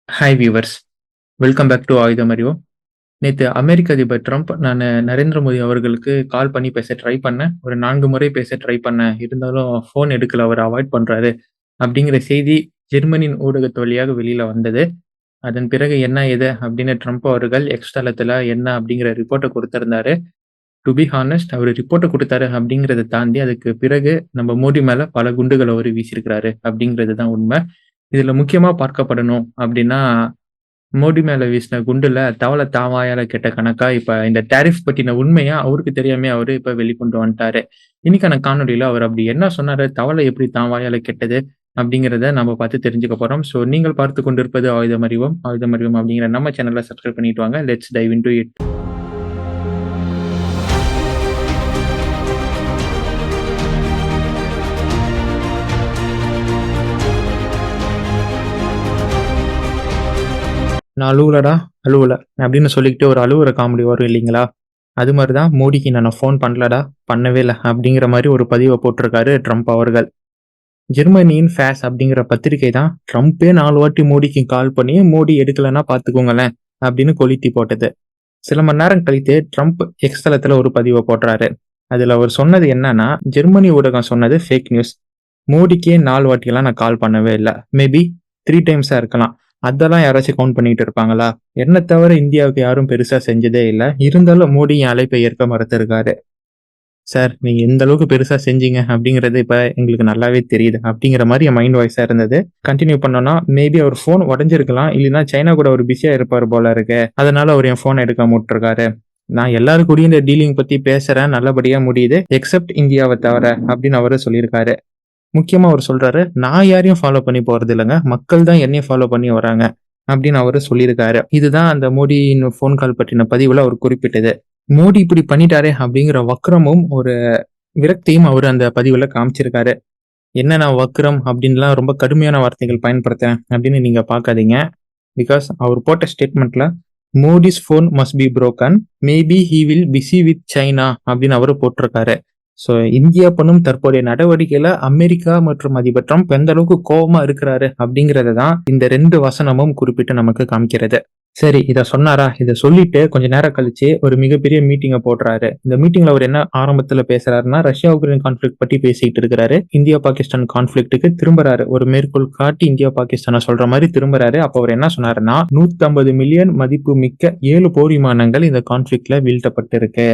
Hi viewers, welcome back to Ayudham Arivom. நேற்று அமெரிக்க அதிபர் Trump நான் நரேந்திர மோடி அவர்களுக்கு கால் பண்ணி பேச ட்ரை பண்ணேன். ஒரு 4 முறை பேச ட்ரை பண்ணேன். இருந்தாலும் ஃபோன் எடுக்கல, அவர் அவாய்ட் பண்றாரு அப்படிங்கிற செய்தி ஜெர்மனியின் ஊடகத்து வழியாக வெளியில வந்தது. அதன் பிறகு என்ன ஏது அப்படின்னு ட்ரம்ப் அவர்கள் எக்ஸ் தளத்துல என்ன அப்படிங்கிற ரிப்போர்ட்டை கொடுத்திருந்தாரு. டு பி ஹானஸ்ட், அவர் ரிப்போர்ட்டை கொடுத்தாரு அப்படிங்கிறத தாண்டி அதுக்கு பிறகு நம்ம மோடி மேல பல குண்டுகளை அவர் வீசியிருக்கிறாரு அப்படிங்கிறது தான் உண்மை. இதுல முக்கியமா பார்க்கப்படணும் அப்படின்னா, மோடி மேல வீசின குண்டுல தவளை தாவாயால கெட்ட கணக்கா இப்ப இந்த டாரிஃப் பத்தின உண்மைய அவருக்கு தெரியாம அவரு இப்ப வெளிக்கொண்டு வந்துட்டாரு. இன்னைக்கான காணொளியில அவர் அப்படி என்ன சொன்னாரு, தவளை எப்படி தான் வாயால கெட்டது அப்படிங்கிறத நம்ம பார்த்து தெரிஞ்சுக்க போறோம். ஸோ நீங்கள் பார்த்து கொண்டிருப்பது ஆயுதம் அறிவோம். ஆயுதம் அறிவோம் அப்படிங்கிற நம்ம சேனலை சப்ஸ்கிரைப் பண்ணிட்டு வாங்க. Let's dive into it. நான் அழுவலடா, அழுவல அப்படின்னு சொல்லிக்கிட்டு ஒரு அழுவுற காமெடி வரும் இல்லைங்களா? அது மாதிரி தான் மோடிக்கு நான் ஃபோன் பண்ணலடா, பண்ணவே இல்லை அப்படிங்கிற மாதிரி ஒரு பதிவை போட்டிருக்காரு ட்ரம்ப் அவர்கள். ஜெர்மனியின் ஃபேஸ் அப்படிங்கிற பத்திரிகை தான் ட்ரம்ப்பே 4 வாட்டி மோடிக்கு கால் பண்ணி மோடி எடுக்கலைன்னா பார்த்துக்கோங்களேன் அப்படின்னு கொளுத்தி போட்டது. சில மணி நேரம் கழித்து ட்ரம்ப் எக்ஸ் தளத்துல ஒரு பதிவை போடுறாரு. அதுல அவர் சொன்னது என்னன்னா, ஜெர்மனி ஊடகம் சொன்னது ஃபேக் நியூஸ். மோடிக்கே 4 வாட்டியெல்லாம் நான் கால் பண்ணவே இல்லை. மேபி 3 டைம்ஸா இருக்கலாம். அதெல்லாம் யாராச்சும் கவுண்ட் பண்ணிட்டு இருப்பாங்களா? என்ன தவிர இந்தியாவுக்கு யாரும் பெருசா செஞ்சதே இல்ல. இருந்தாலும் மோடி என் அழைப்பை ஏற்க மறுத்திருக்காரு. சார், நீங்க எந்த அளவுக்கு பெருசா செஞ்சீங்க அப்படிங்கிறது இப்ப எங்களுக்கு நல்லாவே தெரியுது அப்படிங்கிற மாதிரி என் மைண்ட் வாய்ஸா இருந்தது. கண்டினியூ பண்ணோம்னா, மேபி அவர் போன் உடஞ்சிருக்கலாம், இல்லைன்னா சைனா கூட ஒரு பிஸியா இருப்பாரு போல இருக்கு. அதனால அவர் என் போன் எடுக்க விட்டுருக்காரு. நான் எல்லாரும் கூடயும் இந்த டீலிங் பத்தி பேசுறேன், நல்லபடியா முடியுது, எக்ஸப்ட் இந்தியாவை தவிர அப்படின்னு அவரு சொல்லியிருக்காரு. முக்கியமா அவர் சொல்றாரு, நான் யாரையும் ஃபாலோ பண்ணி போறது இல்லைங்க, மக்கள் தான் என்னையும் ஃபாலோ பண்ணி வராங்க அப்படின்னு அவரு சொல்லியிருக்காரு. இதுதான் அந்த மோடியின் போன் கால் பற்றின பதிவுல அவர் குறிப்பிட்டது. மோடி இப்படி பண்ணிட்டாரே அப்படிங்கிற வக்ரமும் ஒரு விரக்தியும் அவர் அந்த பதிவுல காமிச்சிருக்காரு. என்ன நான் வக்ரம் அப்படின்லாம் ரொம்ப கடுமையான வார்த்தைகள் பயன்படுத்துறேன் அப்படின்னு நீங்க பாக்காதீங்க. பிகாஸ் அவர் போட்ட ஸ்டேட்மெண்ட்ல Modi's phone must be broken, maybe he will busy with China அப்படின்னு அவரு போட்டிருக்காரு. ஸோ இந்தியா பண்ணும் தற்போதைய நடவடிக்கையில அமெரிக்கா மற்றும் அதிபர் ட்ரம்ப் எந்த அளவுக்கு கோபமா இருக்கிறாரு அப்படிங்கறத தான் இந்த 2 வசனமும் குறிப்பிட்டு நமக்கு காமிக்கிறது. சரி, இதை சொன்னாரா? இதை சொல்லிட்டு கொஞ்ச நேரம் கழிச்சு ஒரு மிகப்பெரிய மீட்டிங்கை போடுறாரு. இந்த மீட்டிங்ல அவர் என்ன ஆரம்பத்துல பேசுறாருன்னா, ரஷ்யா உக்ரைன் கான்ஃபிளிக்ட் பத்தி பேசிட்டு இருக்கிறாரு. இந்தியா பாகிஸ்தான் கான்ஃபிளிக்ட்டுக்கு திரும்புறாரு. ஒரு மேற்கோள் காட்டி இந்தியா பாகிஸ்தானை சொல்ற மாதிரி திரும்புறாரு. அப்ப அவர் என்ன சொன்னாருன்னா, 150 மில்லியன் மதிப்பு மிக்க 7 போர் விமானங்கள் இந்த கான்ஃபிளிக்ட்ல வீழ்த்தப்பட்டு இருக்கு.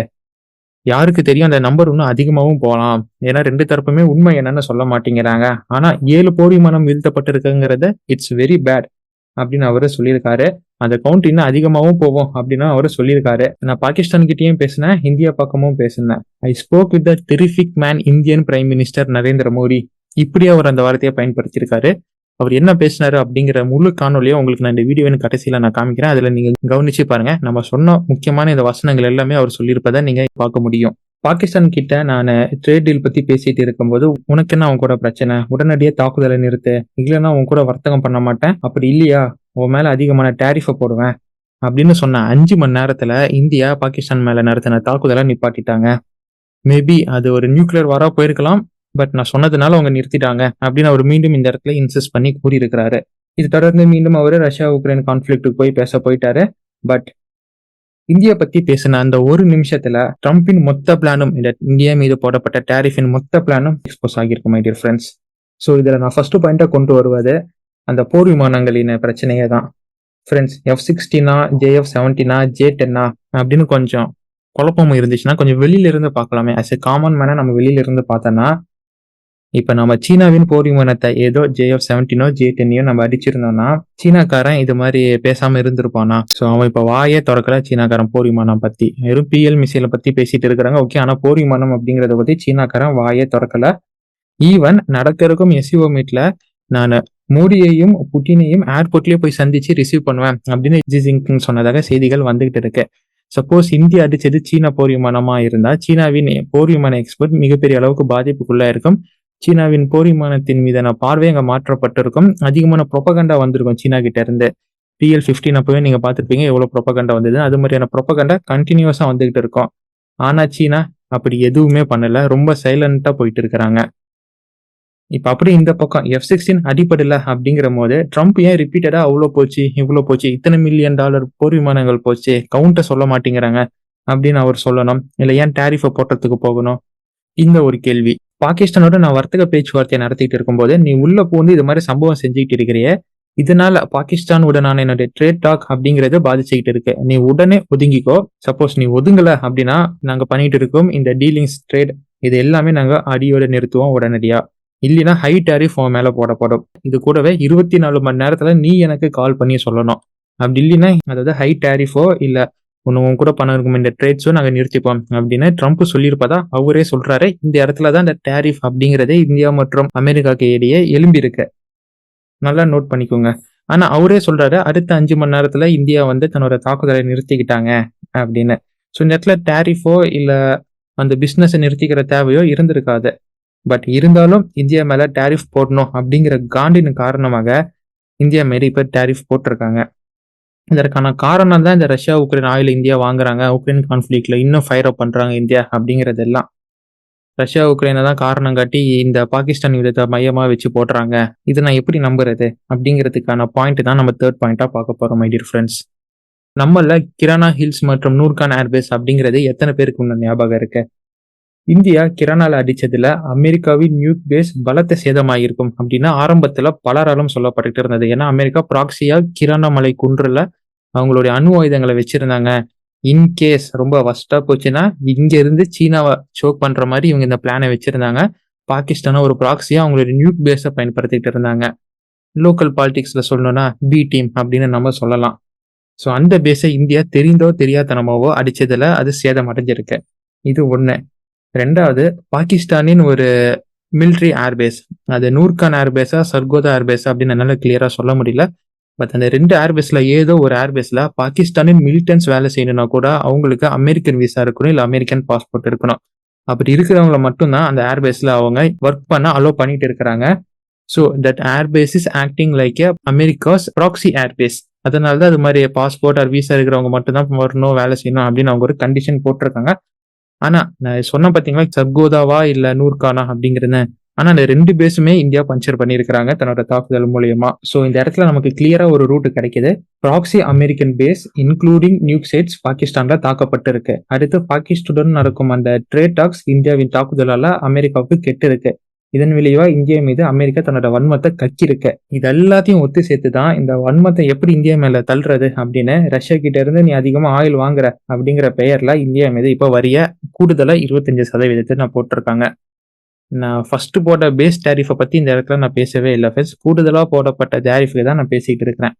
யாருக்கு தெரியும், அந்த நம்பர் இன்னும் அதிகமாகவும் போகலாம். ஏன்னா 2 தரப்புமே உண்மை என்னன்னு சொல்ல மாட்டேங்கிறாங்க. ஆனா 7 போர் விமானம் வீழ்த்தப்பட்டிருக்குங்கிறத இட்ஸ் வெரி பேட் அப்படின்னு அவரு சொல்லியிருக்காரு. அந்த கவுண்ட் இன்னும் அதிகமாகவும் போகும் அப்படின்னு அவரு சொல்லியிருக்காரு. நான் பாகிஸ்தான் கிட்டேயும் பேசினேன், இந்தியா பக்கமும் பேசினேன். I spoke with the terrific man Indian prime minister Narendra Modi. இப்படி அவர் அந்த வார்த்தையை பயன்படுத்தியிருக்காரு. அவர் என்ன பேசினாரு அப்படிங்கிற முழு காணொலியும் உங்களுக்கு நான் இந்த வீடியோவின் கடைசியில நான் காமிக்கிறேன். அதுல நீங்க கவனிச்சு பாருங்க. நம்ம சொன்ன முக்கியமான இந்த வசனங்கள் எல்லாமே அவர் சொல்லியிருப்பதை நீங்க பார்க்க முடியும். பாகிஸ்தான் கிட்ட நான் ட்ரேட் டீல் பத்தி பேசிட்டு இருக்கும்போது, உனக்கு என்ன அவன் கூட பிரச்சனை, உடனடியே தாக்குதலை நிறுத்து, இல்லைன்னா உன் கூட வர்த்தகம் பண்ண மாட்டேன், அப்படி இல்லையா உன் மேல அதிகமான டேரிஃபை போடுவேன் அப்படின்னு சொன்ன 5 மணி நேரத்துல இந்தியா பாகிஸ்தான் மேல நடத்தின தாக்குதலை நிப்பாட்டிட்டாங்க. மேபி அது ஒரு நியூக்ளியர் வாரா போயிருக்கலாம், பட் நான் சொன்னதுனால அவங்க நிறுத்திட்டாங்க அப்படின்னு அவர் மீண்டும் இந்த இடத்துல இன்சிஸ்ட் பண்ணி கூறியிருக்கிறாரு. இது தொடர்ந்து மீண்டும் அவரு ரஷ்யா உக்ரைன் கான்ஃபிளிக்ட்டுக்கு போய் பேச போயிட்டாரு. பட் இந்தியா பத்தி பேசின அந்த ஒரு நிமிஷத்துல ட்ரம்பின் மொத்த பிளானும், இந்த இந்தியா மீது போடப்பட்ட டேரிஃபின் மொத்த பிளானும் எக்ஸ்போஸ் ஆகியிருக்கு மை டியர் ஃப்ரெண்ட்ஸ். ஸோ இதுல நான் ஃபர்ஸ்ட் பாயிண்டா கொண்டு வருவது அந்த போர் விமானங்களின் பிரச்சனையே தான் ஃப்ரெண்ட்ஸ். F-16 JF-17 J-10 அப்படின்னு கொஞ்சம் குழப்பமும் இருந்துச்சுன்னா கொஞ்சம் வெளியில இருந்து பார்க்கலாமே. அஸ் எ காமன் மேனா நம்ம வெளியில இருந்து பார்த்தோம்னா, இப்ப நம்ம சீனாவின் போர் விமானத்தை ஏதோ JF-17 J-10 நம்ம அடிச்சிருந்தோம்னா, சீனாக்காரன் இது மாதிரி பேசாம இருந்திருப்பானா? சோ அவன் இப்ப வாயே திறக்கல சீனாக்காரன் போர் விமானம் பத்தி. வெறும் PL மிசைலை பத்தி பேசிட்டு இருக்கிறாங்க, ஓகே. ஆனா போர் விமானம் அப்படிங்கறத பத்தி சீனாக்காரன் வாயே திறக்கல. ஈவன் நடக்க இருக்கும் SCO மீட்ல நான் மோடியையும் புட்டினையும் ஏர்போர்ட்லயே போய் சந்திச்சு ரிசீவ் பண்ணுவேன் அப்படின்னு ஜி ஜின்பிங் சொன்னதாக செய்திகள் வந்துகிட்டு இருக்கு. சப்போஸ் இந்தியா அடிச்சது சீனா போர் விமானமா இருந்தா, சீனாவின் போர் விமான எக்ஸ்போர்ட் மிகப்பெரிய அளவுக்கு பாதிப்புக்குள்ள இருக்கும். சீனாவின் போர் விமானத்தின் மீதான பார்வை அங்க மாற்றப்பட்டிருக்கும். அதிகமான ப்ரொபகண்டா வந்திருக்கும் சீனா கிட்ட இருந்து. PL-15 அப்பவே நீங்க பாத்துருப்பீங்க எவ்வளவு ப்ரொபகண்டா வந்தது. அது மாதிரியான ப்ரொபகண்டா கண்டினியூஸா வந்துகிட்டு இருக்கும். ஆனா சீனா அப்படி எதுவுமே பண்ணல, ரொம்ப சைலண்டா போயிட்டு இருக்கிறாங்க. இப்ப அப்படியே இந்த பக்கம் F-16 அடிபடல அப்படிங்கிற போது ட்ரம்ப் ஏன் ரிப்பீட்டடா அவ்வளோ போச்சு இவ்வளோ போச்சு இத்தனை $1 மில்லியன் போர் விமானங்கள் போச்சு கவுண்ட்டை சொல்ல மாட்டேங்கிறாங்க அப்படின்னு அவர் சொல்லணும். இல்லை ஏன் டேரிஃபை போட்டதுக்கு போகணும்? இந்த ஒரு கேள்வி. பாகிஸ்தானோட நான் வர்த்தக பேச்சுவார்த்தையை நடத்திட்டு இருக்கும்போது நீ உள்ள பூந்து இது மாதிரி சம்பவம் செஞ்சுக்கிட்டு இருக்கிறியே, இதனால பாகிஸ்தான் உடனான என்னுடைய ட்ரேட் டாக் அப்படிங்கறது பாதிச்சுக்கிட்டு இருக்கு. நீ உடனே ஒதுங்கிக்கோ. சப்போஸ் நீ ஒதுங்கல அப்படின்னா நாங்க பண்ணிட்டு இருக்கோம் இந்த டீலிங்ஸ் ட்ரேட் இது எல்லாமே நாங்க அடியோட நிறுத்துவோம் உடனடியா. இல்லைன்னா ஹை டேரிஃப் உன் மேல போடப்படும். இது கூடவே 24 மணி நேரத்துல நீ எனக்கு கால் பண்ணி சொல்லணும். அப்படி இல்லைன்னா அதாவது ஹை டேரிஃபோ இல்ல உன் கூட பண்ண இருக்கும் இந்த ட்ரேட்ஸோ நாங்க நிறுத்திப்போம் அப்படின்னு ட்ரம்ப் சொல்லியிருப்பதா அவரே சொல்றாரு. இந்த இடத்துலதான் இந்த டேரிஃப் அப்படிங்கறதே இந்தியா மற்றும் அமெரிக்காக்கு இடையே எழும்பி இருக்கு. நல்லா நோட் பண்ணிக்கோங்க. ஆனா அவரே சொல்றாரு அடுத்த 5 மணி நேரத்துல இந்தியா தன்னோட தாக்குதலை நிறுத்திக்கிட்டாங்க அப்படின்னு. ஸோ இந்த இடத்துல டேரிஃபோ இல்ல அந்த பிசினஸை நிறுத்திக்கிற தேவையோ இருந்திருக்காது. பட் இருந்தாலும் இந்தியா மேல டேரிஃப் போடணும் அப்படிங்கிற காண்டின் காரணமாக இந்தியா மேல இப்ப டேரிஃப் போட்டிருக்காங்க. இதற்கான காரணம் தான் இந்த ரஷ்யா உக்ரைன் ஆயில் இந்தியா வாங்குறாங்க, உக்ரைன் கான்ஃபிளிக்ட்ல இன்னும் ஃபயர் அப் பண்றாங்க இந்தியா அப்படிங்கிறது எல்லாம். ரஷ்யா உக்ரைனை தான் காரணம் காட்டி இந்த பாகிஸ்தான் யுத்தத்தை மையமா வச்சு போடுறாங்க. இதை நான் எப்படி நம்புறது அப்படிங்கிறதுக்கான பாயிண்ட் தான் நம்ம தேர்ட் பாயிண்டா பார்க்க போறோம் மை டியர் ஃப்ரெண்ட்ஸ். நம்மள கிரானா ஹில்ஸ் மற்றும் நூர்கான் ஏர்பேஸ் அப்படிங்கிறது எத்தனை பேருக்கு முன்ன ஞாபகம் இருக்கு? இந்தியா கிரானால அடிச்சதுல அமெரிக்காவின் நியூக் பேஸ் பலத்த சேதமாயிருக்கும் அப்படின்னு ஆரம்பத்துல பலராலும் சொல்லப்பட்டு இருந்தது. ஏன்னா அமெரிக்கா ப்ராக்சியா கிரானா மலை குன்றுல அவங்களுடைய அணு ஆயுதங்களை வச்சிருந்தாங்க. இன்கேஸ் ரொம்ப வஸ்டா போச்சுன்னா இங்க இருந்து சீனாவை சோக் பண்ற மாதிரி இவங்க இந்த பிளானை வச்சிருந்தாங்க. பாகிஸ்தான ஒரு ப்ராக்சியா அவங்களுடைய நியூக் பேஸை பயன்படுத்திட்டு இருந்தாங்க. லோக்கல் பாலிடிக்ஸ்ல சொல்லணும்னா பி டீம் அப்படின்னு நம்ம சொல்லலாம். ஸோ அந்த பேஸை இந்தியா தெரிந்தோ தெரியாதனமாவோ அடிச்சதுல அது சேதம் அடைஞ்சிருக்கு. இது ஒண்ணு. ரெண்டாவது, பாகிஸ்தானின் ஒரு மிலிட்ரி ஏர்பேஸ், அது நூர்கான் ஏர்பேஸா சர்கோதா ஏர்பேஸா அப்படின்னு என்னால கிளியரா சொல்ல முடியல. பட் அந்த 2 ஏர்பேஸ்ல ஏதோ ஒரு ஏர்பேஸ்ல பாகிஸ்தானின் மிலிட்டன்ஸ் வேலை செய்யணும்னா கூட அவங்களுக்கு அமெரிக்கன் விசா இருக்கணும், இல்ல அமெரிக்கன் பாஸ்போர்ட் இருக்கணும். அப்படி இருக்கிறவங்கள மட்டும்தான் அந்த ஏர்பேஸ்ல அவங்க ஒர்க் பண்ண அலோ பண்ணிட்டு இருக்கிறாங்க. So that air base is acting like Americas proxy air base. அதனாலதான் அது மாதிரி பாஸ்போர்ட் ஆர் விசா இருக்கிறவங்க மட்டும்தான் வரணும் வேலை செய்யணும் அப்படின்னு அவங்க ஒரு கண்டிஷன் போட்டிருக்காங்க. ஆனா நான் சொன்ன பாத்தீங்களா சர்கோதாவா இல்ல நூர்கானா அப்படிங்கிறது. ஆனா அந்த 2 பேஸுமே இந்தியா பஞ்சர் பண்ணியிருக்கிறாங்க தன்னோட தாக்குதல் மூலியமா. சோ இந்த இடத்துல நமக்கு கிளியரா ஒரு ரூட் கிடைக்குது. Proxy American base including nuke sites பாகிஸ்தான்ல தாக்கப்பட்டு இருக்கு. அடுத்து பாகிஸ்தானுடன் நடக்கும் அந்த ட்ரேட் டாக்ஸ் இந்தியாவின் தாக்குதலால அமெரிக்காவுக்கு கெட்டு இருக்கு. இதன் விளைவா இந்தியா மீது அமெரிக்கா தன்னோட வன்மத்தை கக்கிருக்கு. இது எல்லாத்தையும் ஒத்து சேர்த்துதான் இந்த வன்மத்தை எப்படி இந்தியா மேல தள்ளுறது அப்படின்னு ரஷ்யா கிட்ட இருந்து நீ அதிகமா ஆயில் வாங்குற அப்படிங்கிற பெயர்ல இந்தியா மீது இப்ப வரிய கூடுதலா 25% நான் போட்டிருக்காங்க. நான் ஃபர்ஸ்ட் போட்ட பேஸ் டேரிஃபை பத்தி இந்த இடத்துல நான் பேசவே இல்லை ஃப்ரெண்ட்ஸ். கூடுதலா போடப்பட்ட டேரிஃபை தான் நான் பேசிக்கிட்டு இருக்கிறேன்.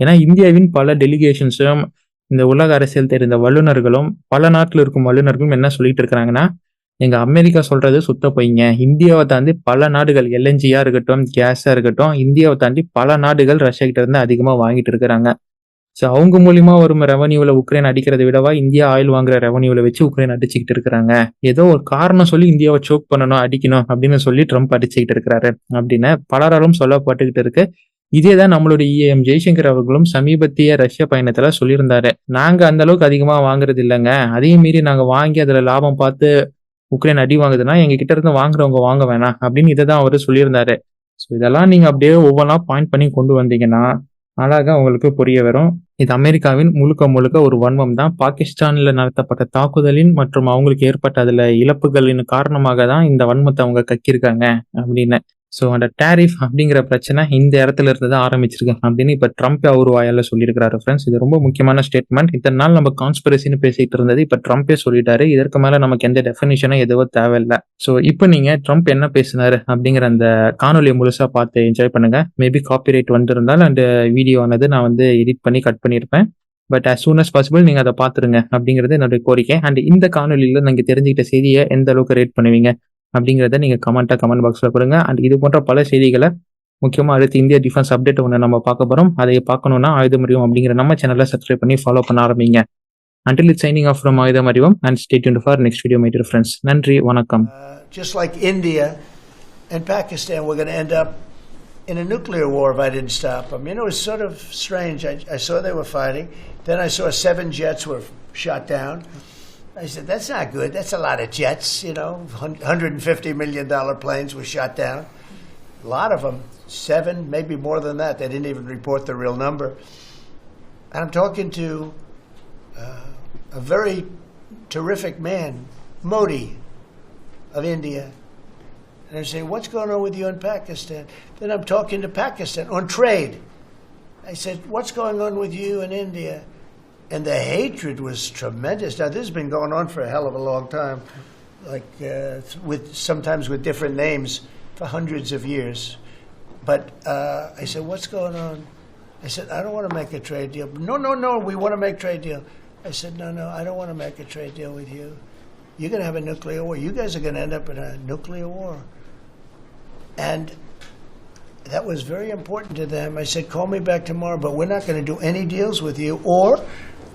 ஏன்னா இந்தியாவின் பல டெலிகேஷன்ஸும் இந்த உலக அரசியல் தெரிந்த வல்லுநர்களும் பல நாட்டில் இருக்கும் வல்லுநர்களும் என்ன சொல்லிட்டு இருக்கிறாங்கன்னா, எங்க அமெரிக்கா சொல்றது சுத்த பொய்ங்க. இந்தியாவை தாண்டி பல நாடுகள் எல்என்ஜியா இருக்கட்டும், கேஸா இருக்கட்டும், இந்தியாவை தாண்டி பல நாடுகள் ரஷ்யா கிட்ட இருந்து அதிகமா வாங்கிட்டு இருக்கிறாங்க. ஸோ அவங்க மூலியமா வரும் ரெவன்யூல உக்ரைன் அடிக்கிறதை விடவா இந்தியா ஆயில் வாங்குற ரெவன்யூல வச்சு உக்ரைன் அடிச்சுக்கிட்டு இருக்கிறாங்க. ஏதோ ஒரு காரணம் சொல்லி இந்தியாவை சோக் பண்ணணும், அடிக்கணும் அப்படின்னு சொல்லி ட்ரம்ப் அடிச்சுக்கிட்டு இருக்கிறாரு அப்படின்னு பலராலும் சொல்லப்பட்டுக்கிட்டு இருக்கு. இதேதான் நம்மளுடைய EAM ஜெய்சங்கர் அவர்களும் சமீபத்திய ரஷ்ய பயணத்துல சொல்லியிருந்தாரு. நாங்க அந்த அளவுக்கு அதிகமா வாங்குறது இல்லைங்க, அதையும் மீறி நாங்க வாங்கி அதுல லாபம் பார்த்து உக்ரைன் அடி வாங்குதுன்னா எங்க கிட்ட இருந்து வாங்குறவங்க வாங்க வேணாம் அப்படின்னு இதை தான் அவரு சொல்லியிருந்தாரு. ஸோ இதெல்லாம் நீங்க அப்படியே ஒவ்வொன்றா பாயிண்ட் பண்ணி கொண்டு வந்தீங்கன்னா அழகா உங்களுக்கு புரிய வரும். இது அமெரிக்காவின் முழுக்க முழுக்க ஒரு வன்மம் தான். பாகிஸ்தான்ல நடத்தப்பட்ட தாக்குதலின் மற்றும் அவங்களுக்கு ஏற்பட்ட அதுல இழப்புகளின் காரணமாக தான் இந்த வன்மத்தை அவங்க கக்கியிருக்காங்க அப்படின்னு. ஸோ அந்த டேரிஃப் அப்படிங்கிற பிரச்சனை இந்த இடத்துல இருந்து தான் ஆரம்பிச்சிருக்கு அப்படின்னு இப்ப ட்ரம்ப் அவர் வாயால சொல்லியிருக்கிறாரு ஃப்ரெண்ட்ஸ். இது ரொம்ப முக்கியமான ஸ்டேட்மெண்ட். இத்தனை நாள் நம்ம கான்ஸ்பிரசின்னு பேசிட்டு இருந்தது, இப்ப ட்ரம்பே சொல்லிட்டாரு. இதற்கு மேல நமக்கு எந்த டெஃபினிஷனும் எதுவும் தேவையில்லை. ஸோ இப்போ நீங்க ட்ரம்ப் என்ன பேசினாரு அப்படிங்கிற அந்த காணொலியை முழுசா பார்த்து என்ஜாய் பண்ணுங்க. மேபி காப்பிரைட் வந்திருந்தால் அந்த வீடியோ ஆனது நான் எடிட் பண்ணி கட் பண்ணியிருப்பேன். But as soon as possible நீங்க அதை பாத்துருங்க அப்படிங்கிறது என்னுடைய கோரிக்கை. அண்ட் இந்த காணொலியில நீங்க தெரிஞ்சுக்கிட்ட செய்தியை எந்த அளவுக்கு ரேட் பண்ணுவீங்க அப்படிங்கிறத நீங்க கமெண்ட் பாக்ஸ்ல கொடுங்க. அண்ட் இது போன்ற பல செய்திகளை முக்கியமா அடுத்து இந்தியா டிஃபென்ஸ் அப்டேட் ஒன்று நம்ம பார்க்க போறோம். அதை பார்க்கணும்னா ஆயுதம் அறிவோம் அப்படிங்கிற நம்ம சேனலை சப்ஸ்கிரைப் பண்ணி ஃபாலோ பண்ண ஆரம்பிங்க. Until it's signing off from ஆயுதம் அறிவோம் and stay tuned for next video my dear friends. நன்றி, வணக்கம். Just like India and Pakistan, we're going to end up in a nuclear war if I didn't stop them. You know, it's sort of strange. I saw they were fighting. Then I saw 7 jets were shot down. I said, that's not good. That's a lot of jets, you know. $150 million planes were shot down. a lot of them, 7, maybe more than that. They didn't even report the real number. And I'm talking to a very terrific man, Modi of India. And I say, what's going on with you in Pakistan? Then I'm talking to Pakistan on trade. I said, what's going on with you in India? And the hatred was tremendous. Now, this has been going on for a hell of a long time, like sometimes with different names for hundreds of years. But I said, what's going on? I said, I don't want to make a trade deal. No, we want to make trade deal. I said, no, I don't want to make a trade deal with you. You're going to have a nuclear war. You guys are going to end up in a nuclear war. And that was very important to them. I said, call me back tomorrow, but we're not going to do any deals with you, or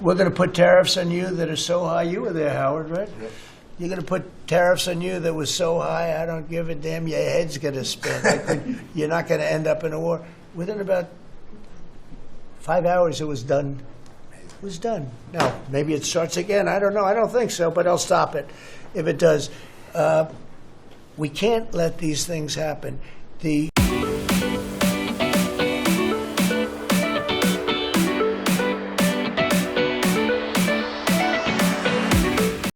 we're going to put tariffs on you that are so high. You were there, Howard, right? Yep. You're going to put tariffs on you that was so high, I don't give a damn. Your head's going to spin. You're not going to end up in a war. Within about 5 hours, it was done. It was done. Now, maybe it starts again. I don't know. I don't think so, but I'll stop it if it does. We can't let these things happen. The